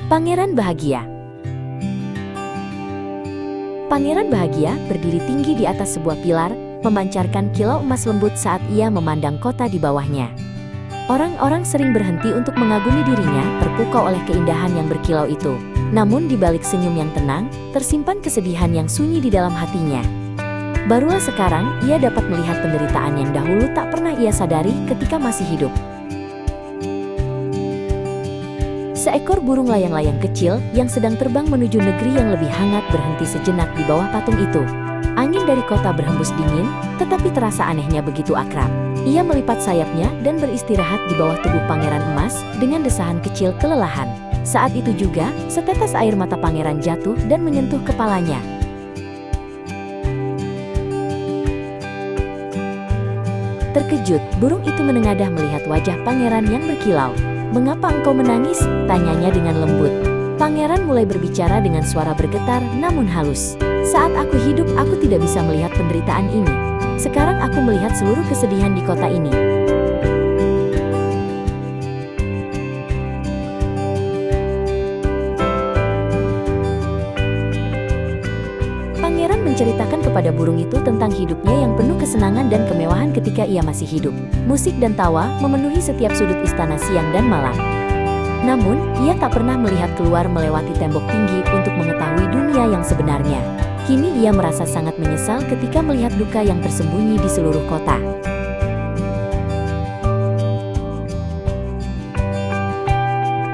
Pangeran Bahagia. Pangeran Bahagia berdiri tinggi di atas sebuah pilar, memancarkan kilau emas lembut saat ia memandang kota di bawahnya. Orang-orang sering berhenti untuk mengagumi dirinya, terpukau oleh keindahan yang berkilau itu. Namun di balik senyum yang tenang, tersimpan kesedihan yang sunyi di dalam hatinya. Barulah sekarang ia dapat melihat penderitaan yang dahulu tak pernah ia sadari ketika masih hidup. Seekor burung layang-layang kecil yang sedang terbang menuju negeri yang lebih hangat berhenti sejenak di bawah patung itu. Angin dari kota berhembus dingin, tetapi terasa anehnya begitu akrab. Ia melipat sayapnya dan beristirahat di bawah tubuh Pangeran Emas dengan desahan kecil kelelahan. Saat itu juga, setetes air mata pangeran jatuh dan menyentuh kepalanya. Terkejut, burung itu menengadah melihat wajah pangeran yang berkilau. "Mengapa engkau menangis?" tanyanya dengan lembut. Pangeran mulai berbicara dengan suara bergetar namun halus. "Saat aku hidup, aku tidak bisa melihat penderitaan ini. Sekarang aku melihat seluruh kesedihan di kota ini." Pangeran menceritakan kepada burung itu tentang hidupnya yang penuh kesenangan dan kemewahan ketika ia masih hidup. Musik dan tawa memenuhi setiap sudut istana siang dan malam. Namun, ia tak pernah melihat keluar melewati tembok tinggi untuk mengetahui dunia yang sebenarnya. Kini ia merasa sangat menyesal ketika melihat duka yang tersembunyi di seluruh kota.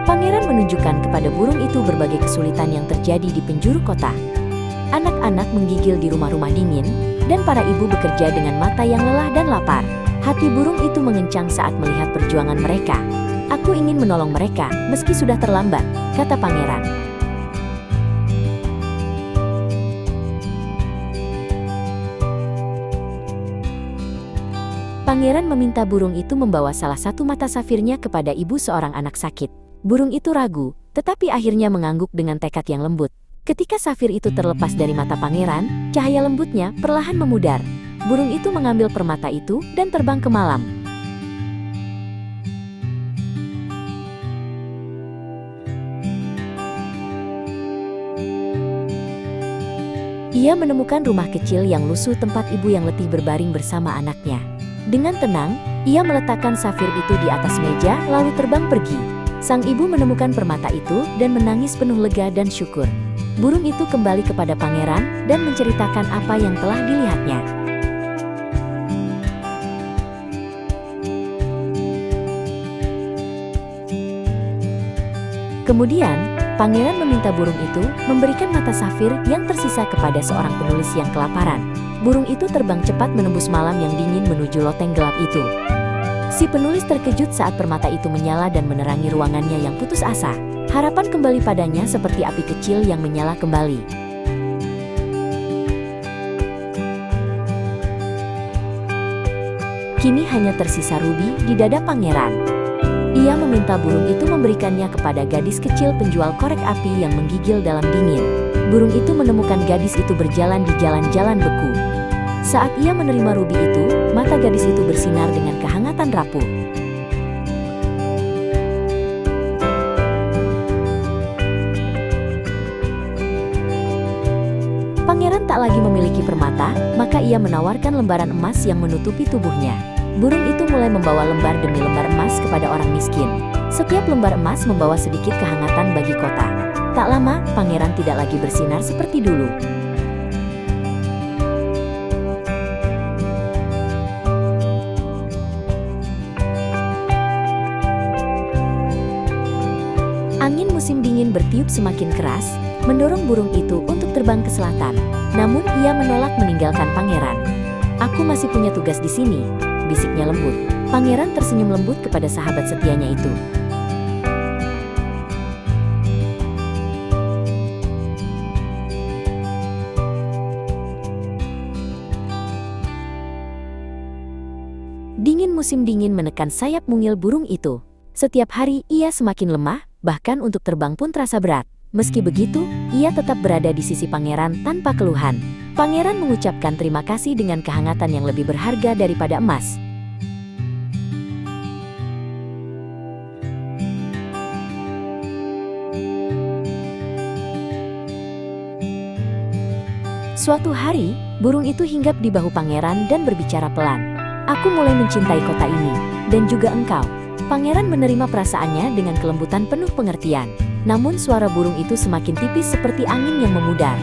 Pangeran menunjukkan kepada burung itu berbagai kesulitan yang terjadi di penjuru kota. Anak-anak menggigil di rumah-rumah dingin, dan para ibu bekerja dengan mata yang lelah dan lapar. Hati burung itu mengencang saat melihat perjuangan mereka. "Aku ingin menolong mereka, meski sudah terlambat," kata pangeran. Pangeran meminta burung itu membawa salah satu mata safirnya kepada ibu seorang anak sakit. Burung itu ragu, tetapi akhirnya mengangguk dengan tekad yang lembut. Ketika safir itu terlepas dari mata pangeran, cahaya lembutnya perlahan memudar. Burung itu mengambil permata itu dan terbang ke malam. Ia menemukan rumah kecil yang lusuh tempat ibu yang letih berbaring bersama anaknya. Dengan tenang, ia meletakkan safir itu di atas meja lalu terbang pergi. Sang ibu menemukan permata itu dan menangis penuh lega dan syukur. Burung itu kembali kepada pangeran dan menceritakan apa yang telah dilihatnya. Kemudian, pangeran meminta burung itu memberikan mata safir yang tersisa kepada seorang penulis yang kelaparan. Burung itu terbang cepat menembus malam yang dingin menuju loteng gelap itu. Si penulis terkejut saat permata itu menyala dan menerangi ruangannya yang putus asa. Harapan kembali padanya seperti api kecil yang menyala kembali. Kini hanya tersisa Ruby di dada pangeran. Ia meminta burung itu memberikannya kepada gadis kecil penjual korek api yang menggigil dalam dingin. Burung itu menemukan gadis itu berjalan di jalan-jalan beku. Saat ia menerima Ruby itu, mata gadis itu bersinar dengan kehangatan rapuh. Pangeran tak lagi memiliki permata, maka ia menawarkan lembaran emas yang menutupi tubuhnya. Burung itu mulai membawa lembar demi lembar emas kepada orang miskin. Setiap lembar emas membawa sedikit kehangatan bagi kota. Tak lama, pangeran tidak lagi bersinar seperti dulu. Angin musim dingin bertiup semakin keras, mendorong burung itu untuk terbang ke selatan. Namun ia menolak meninggalkan pangeran. "Aku masih punya tugas di sini," bisiknya lembut. Pangeran tersenyum lembut kepada sahabat setianya itu. Dingin musim dingin menekan sayap mungil burung itu. Setiap hari ia semakin lemah, bahkan untuk terbang pun terasa berat. Meski begitu, ia tetap berada di sisi pangeran tanpa keluhan. Pangeran mengucapkan terima kasih dengan kehangatan yang lebih berharga daripada emas. Suatu hari, burung itu hinggap di bahu pangeran dan berbicara pelan. Aku mulai mencintai kota ini, dan juga engkau. Pangeran menerima perasaannya dengan kelembutan penuh pengertian. Namun suara burung itu semakin tipis seperti angin yang memudar.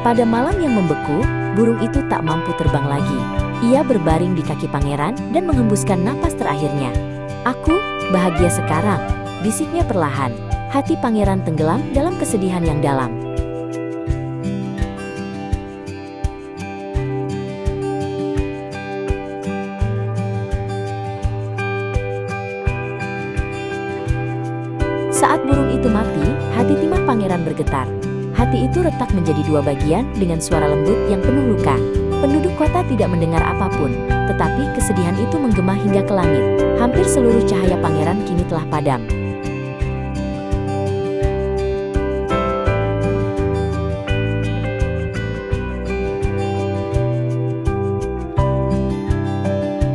Pada malam yang membeku, burung itu tak mampu terbang lagi. Ia berbaring di kaki pangeran dan menghembuskan napas terakhirnya. "Aku bahagia sekarang," bisiknya perlahan. Hati pangeran tenggelam dalam kesedihan yang dalam. Saat burung itu mati, hati timah pangeran bergetar. Hati itu retak menjadi dua bagian dengan suara lembut yang penuh luka. Penduduk kota tidak mendengar apapun, tetapi kesedihan itu menggema hingga ke langit. Hampir seluruh cahaya pangeran kini telah padam.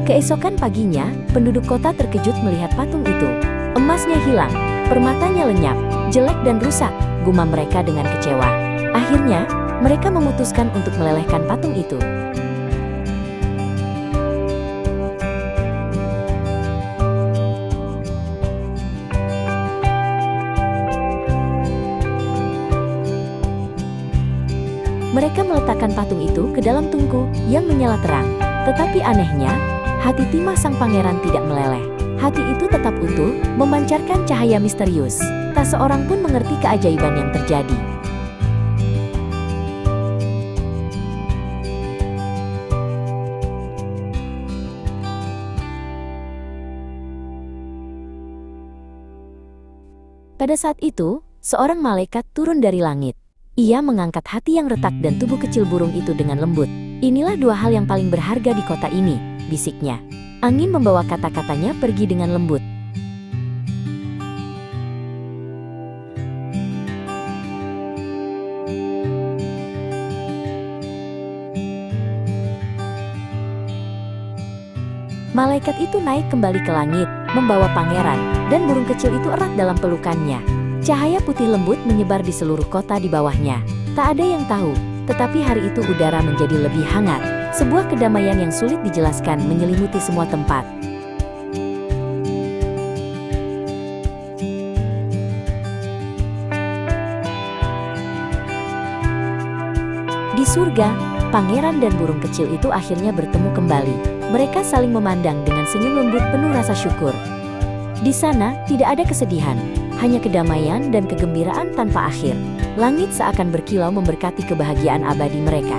Keesokan paginya, penduduk kota terkejut melihat patung itu. Emasnya hilang, permatanya lenyap, jelek dan rusak, gumam mereka dengan kecewa. Akhirnya, mereka memutuskan untuk melelehkan patung itu. Mereka meletakkan patung itu ke dalam tungku yang menyala terang. Tetapi anehnya, hati timah sang pangeran tidak meleleh. Hati itu tetap utuh, memancarkan cahaya misterius. Tak seorang pun mengerti keajaiban yang terjadi. Pada saat itu, seorang malaikat turun dari langit. Ia mengangkat hati yang retak dan tubuh kecil burung itu dengan lembut. "Inilah dua hal yang paling berharga di kota ini," bisiknya. Angin membawa kata-katanya pergi dengan lembut. Malaikat itu naik kembali ke langit, membawa pangeran, dan burung kecil itu erat dalam pelukannya. Cahaya putih lembut menyebar di seluruh kota di bawahnya. Tak ada yang tahu, tetapi hari itu udara menjadi lebih hangat. Sebuah kedamaian yang sulit dijelaskan menyelimuti semua tempat. Di surga, pangeran dan burung kecil itu akhirnya bertemu kembali. Mereka saling memandang dengan senyum lembut penuh rasa syukur. Di sana, tidak ada kesedihan, hanya kedamaian dan kegembiraan tanpa akhir. Langit seakan berkilau memberkati kebahagiaan abadi mereka.